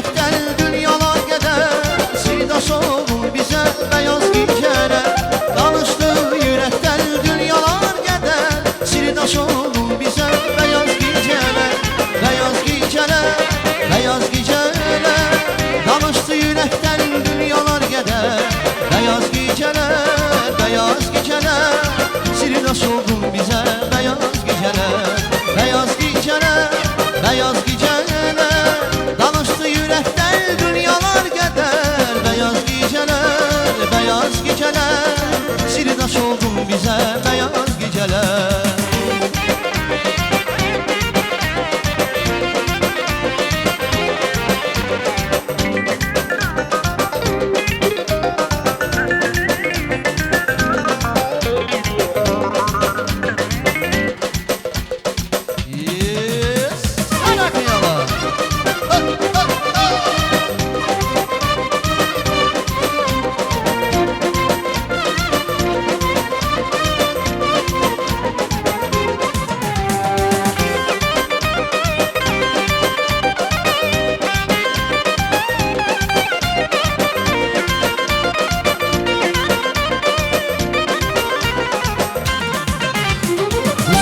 yürekten dünyalar gider. Sirdaş olun bize beyaz gecene. Danıştı yürekten dünyalar gider. Sirdaş olun bize beyaz gecene. Beyaz gecene, beyaz gecene. Danıştı yürekten dünyalar gider. Beyaz gecene, beyaz gecene. Sirdaş olun bize beyaz gecene. Beyaz gecene, beyaz gecene. Danıştı yürekten dünyalar gider. Beyaz geceler, beyaz geceler. Sirdaş oldun bize beyaz geceler.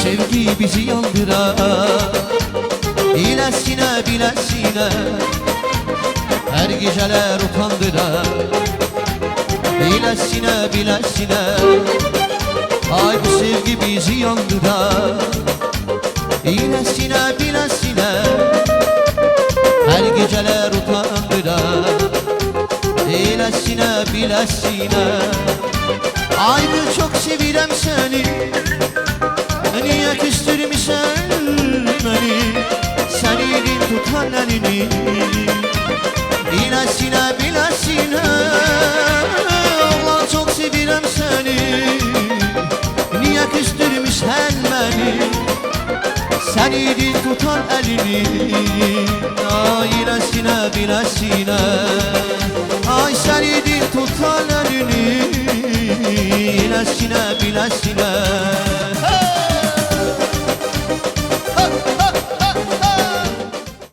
Sevgi bizi yandırar, bilesine bilesine. Her geceler utandırar, bilesine bilesine. Ay bu sevgi bizi yandırar, bilesine bilesine. Her geceler utandırar, bilesine bilesine. Aydır çok sevirem seni, niye küstürmüşsen beni? Senin tutan elini, bilesine bilesine. Allah çok sevirem seni, niye küstürmüşsen beni? Senin tutan elini, ay bilesine bilesine. Ay senin tutan elini, bilesine bilesine.